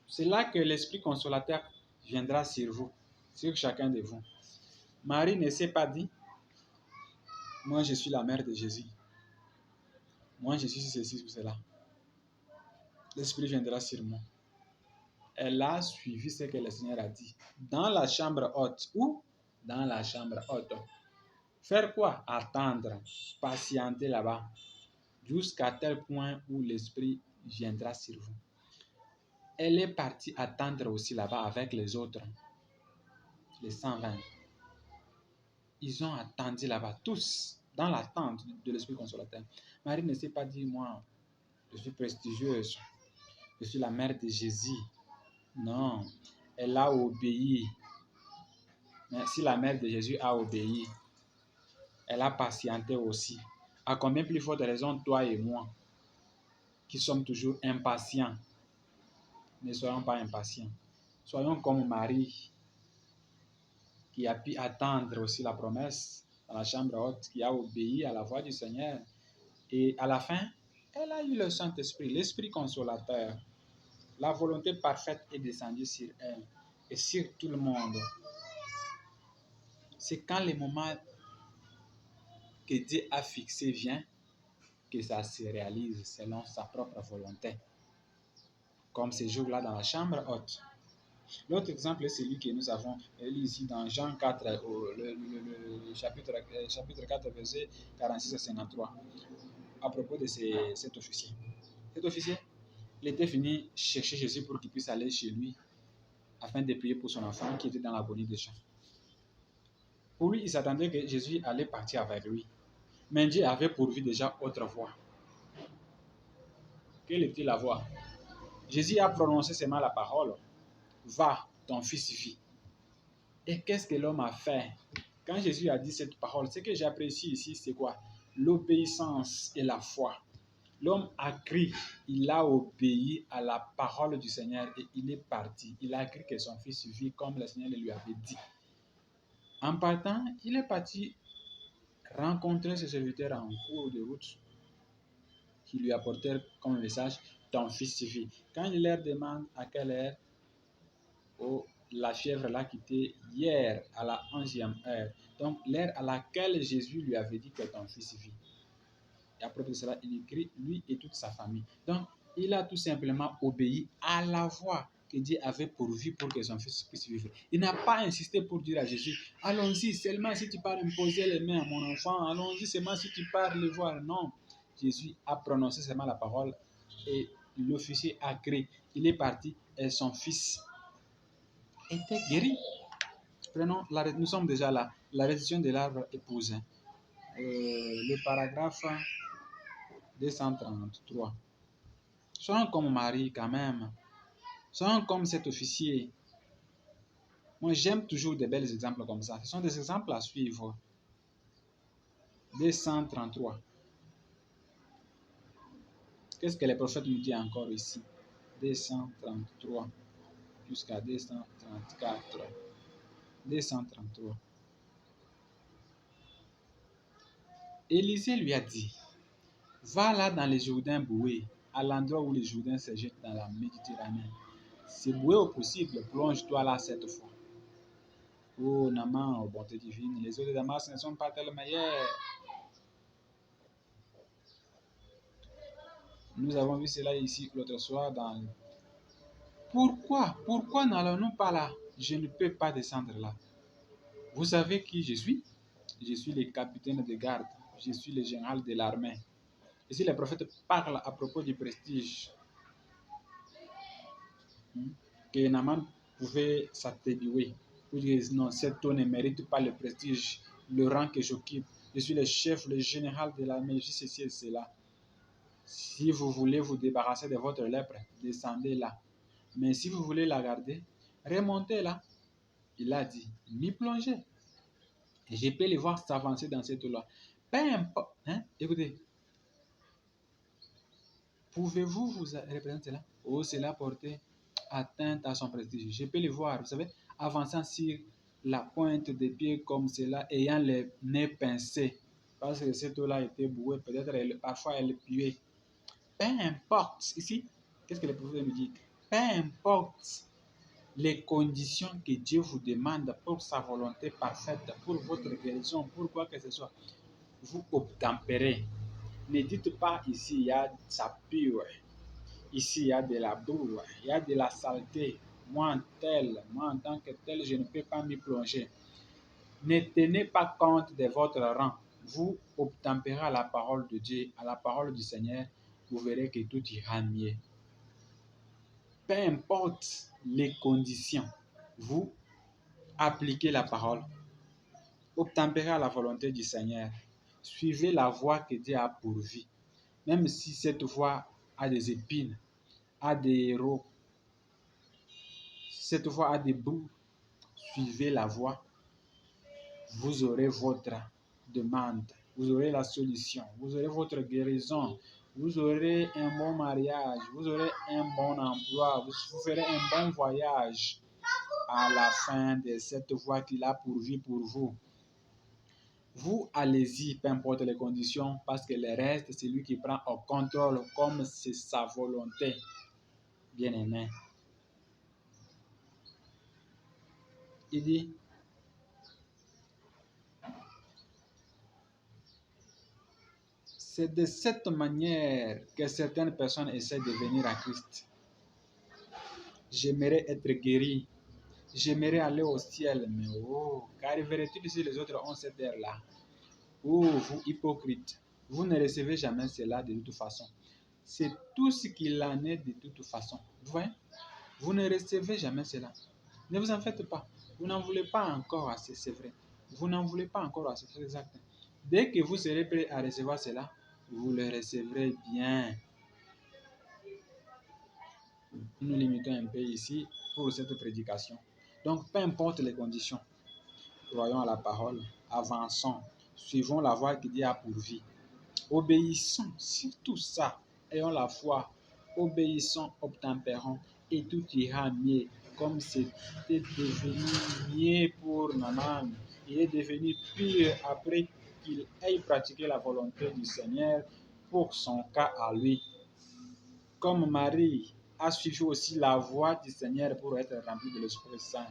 cela que l'Esprit consolateur viendra sur vous, sur chacun de vous. Marie ne s'est pas dit, moi je suis la mère de Jésus. moi je suis ceci ou cela. L'Esprit viendra sur moi. Elle a suivi ce que le Seigneur a dit. Dans la chambre haute. Où? Dans la chambre haute. Faire quoi? Attendre. Patienter là-bas. Jusqu'à tel point où l'Esprit viendra sur vous. Elle est partie attendre aussi là-bas avec les autres. Les 120. Ils ont attendu là-bas, tous, dans l'attente de l'Esprit consolateur. Marie ne s'est pas dit, moi, je suis prestigieuse. Je suis la mère de Jésus. Non, elle a obéi. Mais si la mère de Jésus a obéi, elle a patienté aussi. À combien plus forte raison, toi et moi, qui sommes toujours impatients, ne soyons pas impatients. Soyons comme Marie, qui a pu attendre aussi la promesse dans la chambre haute, qui a obéi à la voix du Seigneur. Et à la fin, elle a eu le Saint-Esprit, l'Esprit consolateur. La volonté parfaite est descendue sur elle et sur tout le monde. C'est quand le moment que Dieu a fixé vient que ça se réalise selon sa propre volonté. Comme ce jour-là dans la chambre haute. L'autre exemple est celui que nous avons lu ici dans Jean 4, le chapitre 4, verset 46 à 53, à propos de cet officier. Cet officier, il était venu chercher Jésus pour qu'il puisse aller chez lui afin de prier pour son enfant qui était dans l'agonie déjà. Pour lui, il s'attendait que Jésus allait partir avec lui. Mais Dieu avait pourvu déjà autre voie. Quelle était la voie? Jésus a prononcé seulement la parole. Va, ton fils vit. Et qu'est-ce que l'homme a fait? Quand Jésus a dit cette parole, ce que j'apprécie ici, c'est quoi? L'obéissance et la foi. L'homme a cru, il a obéi à la parole du Seigneur et il est parti. Il a cru que son fils vit comme le Seigneur lui avait dit. En partant, il est parti rencontrer ses serviteurs en cours de route qui lui apportèrent comme message, ton fils vit. Quand il leur demande à quelle heure, la fièvre l'a quitté hier à la 11e heure. Donc l'heure à laquelle Jésus lui avait dit que ton fils vit. Et à propos de cela, il écrit, lui et toute sa famille. Donc, il a tout simplement obéi à la voix que Dieu avait pourvue pour que son fils puisse vivre. Il n'a pas insisté pour dire à Jésus, allons-y, seulement si tu pars imposer les mains à mon enfant, allons-y seulement si tu pars le voir. Non, Jésus a prononcé seulement la parole et l'officier a crié. Il est parti et son fils était guéri. Prenons, nous sommes déjà là. La réduction de l'arbre épouse. Le paragraphe 233. Soyons comme Marie quand même. Soyons comme cet officier. Moi, j'aime toujours des belles exemples comme ça. Ce sont des exemples à suivre. 233. Qu'est-ce que les prophètes nous disent encore ici? 233 jusqu'à 234. 233. Élisée lui a dit, va là dans les Jourdains boueux, à l'endroit où les Jourdains se jettent dans la Méditerranée. C'est boueux au possible, plonge-toi là cette fois. Oh, Naman, oh bonté divine, les eaux de Damas ne sont pas telles meilleures. Nous avons vu cela ici l'autre soir dans... Pourquoi n'allons-nous pas là? Je ne peux pas descendre là. Vous savez qui je suis? Je suis le capitaine de garde. Je suis le général de l'armée. Ici, le prophète parle à propos du prestige que Naman pouvait s'attribuer. Pour dire non, cet homme ne mérite pas le prestige, le rang que j'occupe. Je suis le chef, le général de l'armée. Je suis ceci et cela. Si vous voulez vous débarrasser de votre lèpre, descendez là. Mais si vous voulez la garder, remontez là. Il a dit, m'y plonger. Et je peux les voir s'avancer dans cette eau-là. Peu importe. Écoutez. Pouvez-vous vous représenter là? Oh, cela portait atteinte à son prestige. Je peux les voir, vous savez, avançant sur la pointe des pieds comme cela, ayant les nez pincés. Parce que cette eau-là était bouée, peut-être parfois elle puait. Peu importe, ici, qu'est-ce que le prophète nous dit? Peu importe les conditions que Dieu vous demande pour sa volonté parfaite, pour votre guérison, pour quoi que ce soit, vous obtempérez. Ne dites pas ici, il y a ça pure. Ici, il y a de la boue, il y a de la saleté. Moi, en tant que tel, je ne peux pas m'y plonger. Ne tenez pas compte de votre rang. Vous obtempérez à la parole de Dieu, à la parole du Seigneur. Vous verrez que tout ira mieux. Peu importe les conditions, vous appliquez la parole. Obtempérez à la volonté du Seigneur. Suivez la voie que Dieu a pourvue. Même si cette voie a des épines, a des héros, cette voie a des bouts, suivez la voie. Vous aurez votre demande, vous aurez la solution, vous aurez votre guérison, vous aurez un bon mariage, vous aurez un bon emploi, vous ferez un bon voyage à la fin de cette voie qu'il a pourvue pour vous. Vous allez-y, peu importe les conditions, parce que le reste, c'est lui qui prend au contrôle comme c'est sa volonté. Bien-aimé. Il dit, c'est de cette manière que certaines personnes essaient de venir à Christ. J'aimerais être guéri. J'aimerais aller au ciel. Mais qu'arriverait-il si les autres ont cette ère-là? Oh, vous hypocrites. Vous ne recevez jamais cela de toute façon. C'est tout ce qu'il en est de toute façon. Vous voyez? Vous ne recevez jamais cela. Ne vous en faites pas. Vous n'en voulez pas encore assez, c'est vrai. Vous n'en voulez pas encore assez, c'est exact. Dès que vous serez prêt à recevoir cela, vous le recevrez bien. Nous limitons un peu ici pour cette prédication. Donc, peu importe les conditions, croyons à la parole, avançons, suivons la voie que Dieu a pourvue. Obéissons, surtout ça, ayons la foi, obéissons, obtempérons, et tout ira mieux, comme c'était devenu mieux pour Naaman. Il est devenu pur après qu'il ait pratiqué la volonté du Seigneur pour son cas à lui. Comme Marie a suivi aussi la voie du Seigneur pour être rempli de l'Esprit Saint.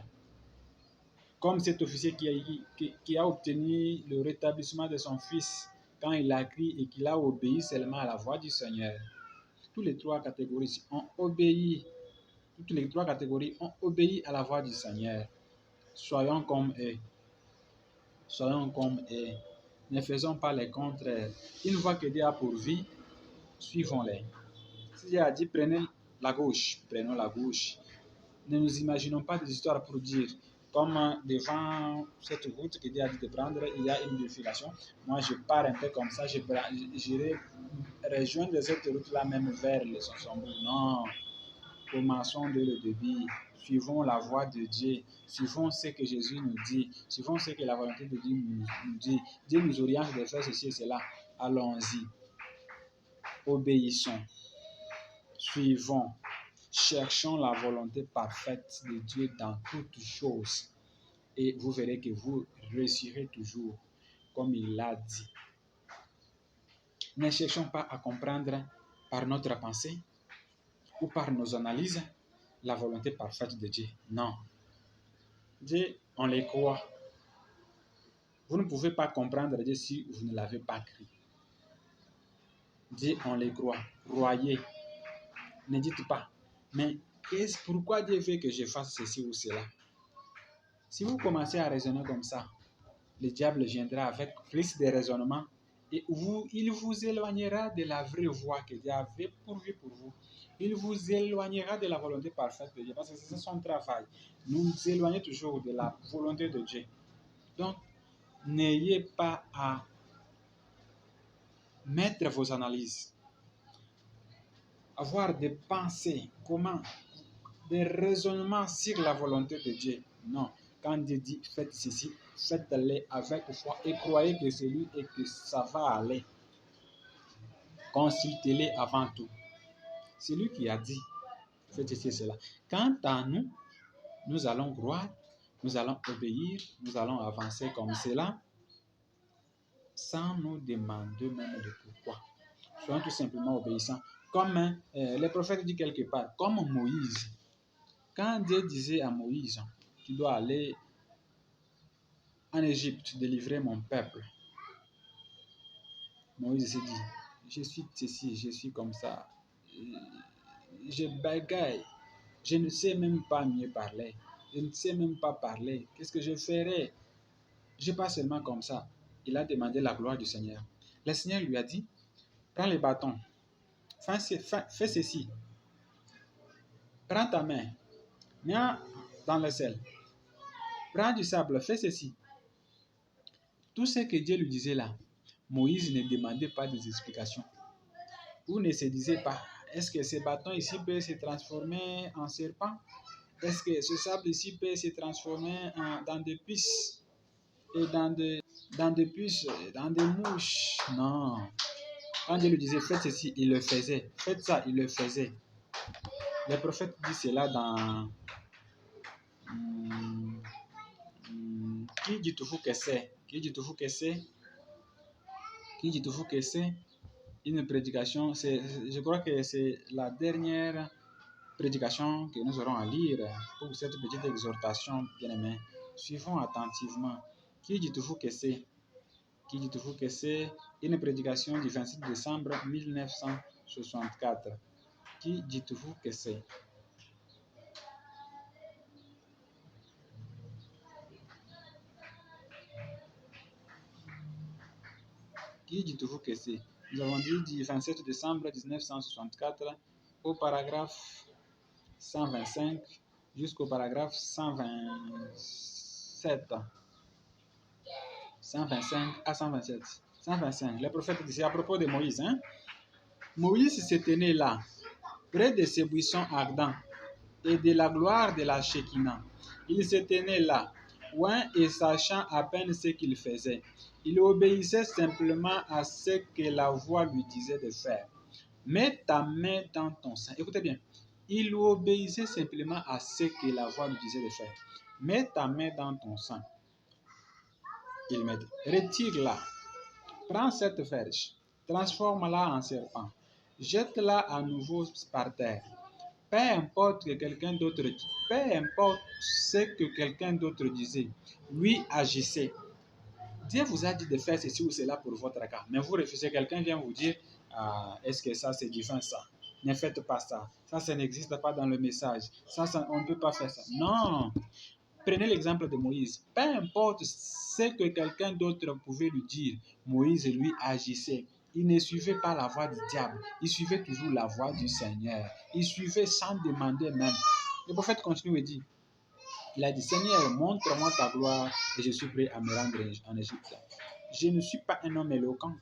Comme cet officier qui a obtenu le rétablissement de son fils quand il a crié et qu'il a obéi seulement à la voix du Seigneur. Toutes les trois catégories ont obéi. Toutes les trois catégories ont obéi à la voix du Seigneur. Soyons comme eux. Soyons comme eux. Ne faisons pas les contraires. Une fois que Dieu a pourvu, suivons-les. Si Dieu a dit prenez la gauche, prenons la gauche. Ne nous imaginons pas des histoires pour dire, comme devant cette route que Dieu a dit de prendre, il y a une bifurcation. Moi, je pars un peu comme ça, j'irai rejoindre cette route-là même vers le Sonsombo. Non, commençons dès le début. Suivons la voie de Dieu. Suivons ce que Jésus nous dit. Suivons ce que la volonté de Dieu nous dit. Dieu nous oriente de faire ceci et cela. Allons-y. Obéissons. Suivons. Cherchons la volonté parfaite de Dieu dans toutes choses et vous verrez que vous réussirez toujours comme il l'a dit. Ne cherchons pas à comprendre par notre pensée ou par nos analyses la volonté parfaite de Dieu. Non. Dieu, on les croit. Vous ne pouvez pas comprendre Dieu si vous ne l'avez pas cru. Dieu, on les croit. Croyez. Ne dites pas, mais pourquoi Dieu veut que je fasse ceci ou cela? Si vous commencez à raisonner comme ça, le diable viendra avec plus de raisonnement et il vous éloignera de la vraie voie que Dieu avait pourvue pour vous. Il vous éloignera de la volonté parfaite de Dieu parce que c'est son travail. Nous éloignons toujours de la volonté de Dieu. Donc, n'ayez pas à mettre vos analyses, avoir des pensées, des raisonnements sur la volonté de Dieu. Non. Quand Dieu dit faites ceci, faites-le avec foi et croyez que c'est lui et que ça va aller. Consultez-le avant tout. C'est lui qui a dit faites ceci et cela. Quant à nous, nous allons croire, nous allons obéir, nous allons avancer comme cela sans nous demander même de pourquoi. Soyons tout simplement obéissants. Comme le prophète dit quelque part, comme Moïse. Quand Dieu disait à Moïse, tu dois aller en Égypte délivrer mon peuple. Moïse s'est dit, je suis ceci, je suis comme ça. Je bagaille. Je ne sais même pas mieux parler. Je ne sais même pas parler. Qu'est-ce que je ferais? Je pas seulement comme ça. Il a demandé la gloire du Seigneur. Le Seigneur lui a dit, prends les bâtons, fais ceci. Prends ta main, mets dans le sel. Prends du sable, fais ceci. Tout ce que Dieu lui disait là, Moïse ne demandait pas des explications. Ou ne se disait pas, est-ce que ce bâton ici peut se transformer en serpent? Est-ce que ce sable ici peut se transformer dans des puces et dans des puces, dans des mouches? Non. Quand Dieu lui disait, faites ceci, il le faisait. Faites ça, il le faisait. Le prophète dit cela dans Qui dit tout que c'est? Qui dit tout que c'est? Qui dit tout que c'est? Une prédication, je crois que c'est la dernière prédication que nous aurons à lire pour cette petite exhortation, bien-aimés. Suivons attentivement. Qui dit tout que c'est? Qui dit tout que c'est? Une prédication du 26 décembre 1964. Qui dit tout que c'est? Qui dit tout que c'est? Nous avons dit du 27 décembre 1964 au paragraphe 125 jusqu'au paragraphe 127. 125 à 127. 125. Le prophète dit, c'est à propos de Moïse. Moïse se tenait là, près de ces buissons ardents et de la gloire de la Shekinah. Il se tenait là, loin et sachant à peine ce qu'il faisait. Il obéissait simplement à ce que la voix lui disait de faire. Mets ta main dans ton sein. Écoutez bien. Il obéissait simplement à ce que la voix lui disait de faire. Mets ta main dans ton sein. Il me dit, retire-la. Prends cette verge. Transforme-la en serpent. Jette-la à nouveau par terre. Peu importe ce que quelqu'un d'autre disait, lui agissait. Dieu vous a dit de faire ceci ou cela pour votre cas, mais vous refusez. Quelqu'un vient vous dire, est-ce que ça c'est divin ça? Ne faites pas ça. Ça n'existe pas dans le message. Ça on ne peut pas faire ça. Non. Prenez l'exemple de Moïse. Peu importe ce que quelqu'un d'autre pouvait lui dire, Moïse lui agissait. Il ne suivait pas la voix du diable. Il suivait toujours la voix du Seigneur. Il suivait sans demander même. Le prophète continue et dit, il a dit, Seigneur, montre-moi ta gloire et je suis prêt à me rendre en Égypte. Je ne suis pas un homme éloquent.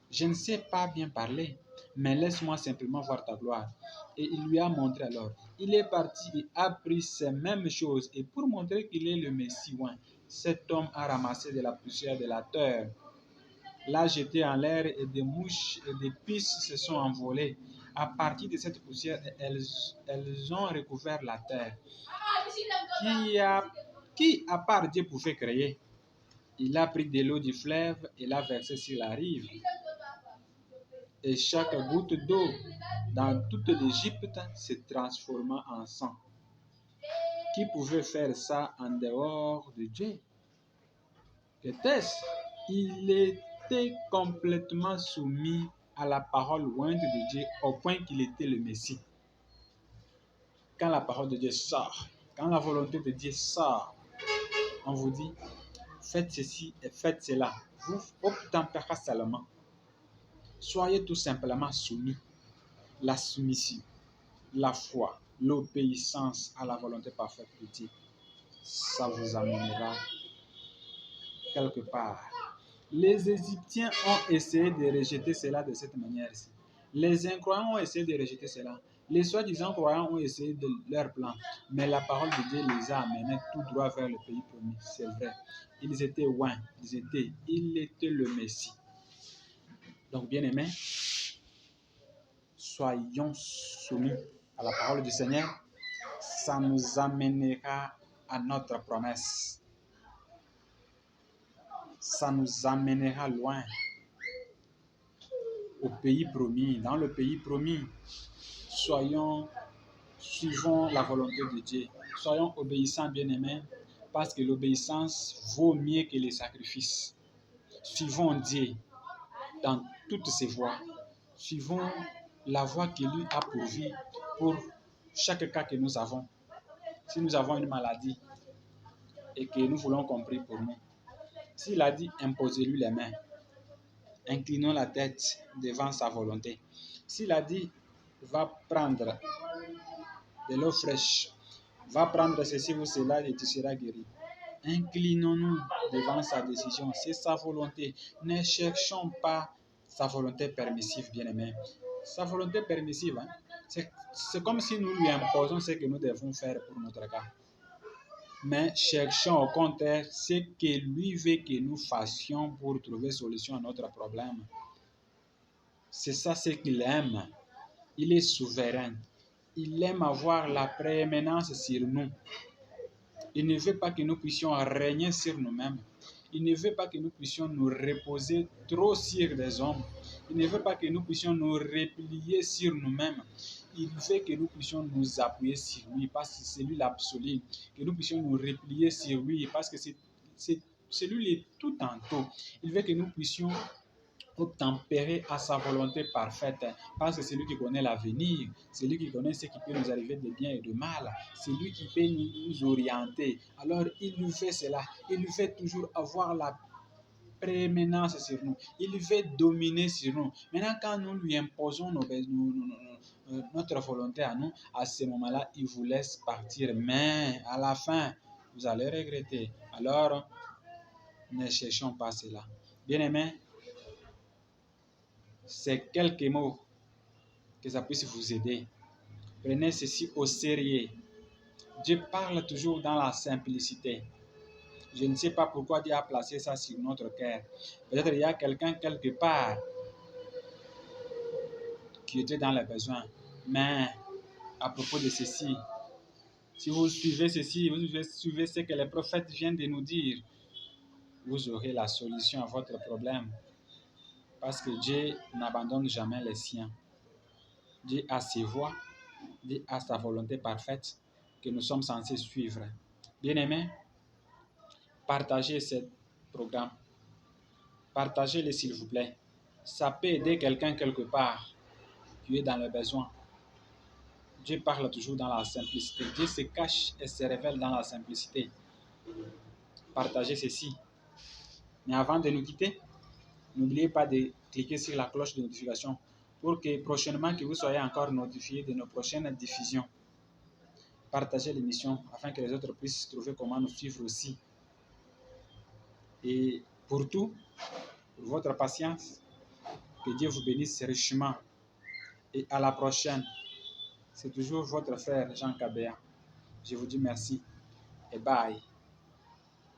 Je ne sais pas bien parler, mais laisse-moi simplement voir ta gloire. Et il lui a montré alors. Il est parti et a pris ces mêmes choses. Et pour montrer qu'il est le Messie, cet homme a ramassé de la poussière de la terre, l'a jeté en l'air et des mouches et des puces se sont envolées. À partir de cette poussière, elles ont recouvert la terre. Qui à part Dieu pouvait créer? Il a pris de l'eau du fleuve et l'a versée sur la rive. Et chaque goutte d'eau dans toute l'Égypte se transforma en sang. Qui pouvait faire ça en dehors de Dieu? Qu'était-ce? Il était complètement soumis à la parole ointe de Dieu au point qu'il était le Messie. Quand la parole de Dieu sort, quand la volonté de Dieu sort, on vous dit, faites ceci et faites cela. Vous obtempérez seulement. Soyez tout simplement soumis. La soumission, la foi, l'obéissance à la volonté parfaite de Dieu, ça vous amènera quelque part. Les Égyptiens ont essayé de rejeter cela de cette manière-ci. Les incroyants ont essayé de rejeter cela. Les soi-disant croyants ont essayé de leur plan. Mais la parole de Dieu les a amenés tout droit vers le pays promis. C'est vrai. Ils étaient loin. Il était le Messie. Donc, bien-aimés, soyons soumis à la parole du Seigneur. Ça nous amènera à notre promesse. Ça nous amènera loin. Au pays promis, dans le pays promis. Suivons la volonté de Dieu. Soyons obéissants, bien-aimés, parce que l'obéissance vaut mieux que les sacrifices. Suivons Dieu. dans toutes ses voies. Suivons la voie qui lui a pourvue pour chaque cas que nous avons. Si nous avons une maladie et que nous voulons qu'on prie pour nous, s'il a dit imposez-lui les mains, inclinons la tête devant sa volonté. S'il a dit va prendre de l'eau fraîche, va prendre ceci ou cela et tu seras guéri. Inclinons-nous devant sa décision, c'est sa volonté. Ne cherchons pas sa volonté permissive, bien-aimé. Sa volonté permissive, hein, c'est comme si nous lui imposons ce que nous devons faire pour notre cas. Mais cherchons au contraire ce que lui veut que nous fassions pour trouver solution à notre problème. C'est ça ce qu'il aime. Il est souverain. Il aime avoir la prééminence sur nous. Il ne veut pas que nous puissions régner sur nous-mêmes. Il ne veut pas que nous puissions nous reposer trop sur des hommes. Il ne veut pas que nous puissions nous replier sur nous-mêmes. Il veut que nous puissions nous appuyer sur lui parce que c'est lui l'absolu. Que nous puissions nous replier sur lui parce que c'est lui le tout en tout. Il veut que nous puissions tempérer à sa volonté parfaite, parce que c'est lui qui connaît l'avenir, c'est lui qui connaît ce qui peut nous arriver de bien et de mal, c'est lui qui peut nous orienter. Alors il nous fait cela, il nous fait toujours avoir la prééminence sur nous, il veut dominer sur nous. Maintenant, quand nous lui imposons notre volonté à nous, à ce moment-là, il vous laisse partir, mais à la fin, vous allez regretter. Alors, ne cherchons pas cela. Bien-aimés, c'est quelques mots que ça puisse vous aider. Prenez ceci au sérieux. Dieu parle toujours dans la simplicité. Je ne sais pas pourquoi Dieu a placé ça sur notre cœur. Peut-être il y a quelqu'un quelque part qui était dans les besoins. Mais à propos de ceci, si vous suivez ceci, vous suivez ce que les prophètes viennent de nous dire, vous aurez la solution à votre problème. Parce que Dieu n'abandonne jamais les siens. Dieu a ses voies, Dieu a sa volonté parfaite que nous sommes censés suivre. Bien-aimés, partagez ce programme. Partagez-le s'il vous plaît. Ça peut aider quelqu'un quelque part qui est dans le besoin. Dieu parle toujours dans la simplicité. Dieu se cache et se révèle dans la simplicité. Partagez ceci. Mais avant de nous quitter, n'oubliez pas de cliquer sur la cloche de notification pour que prochainement que vous soyez encore notifiés de nos prochaines diffusions. Partagez l'émission afin que les autres puissent trouver comment nous suivre aussi. Et pour tout, pour votre patience, que Dieu vous bénisse richement. Et à la prochaine. C'est toujours votre frère Jean Kabea. Je vous dis merci et bye.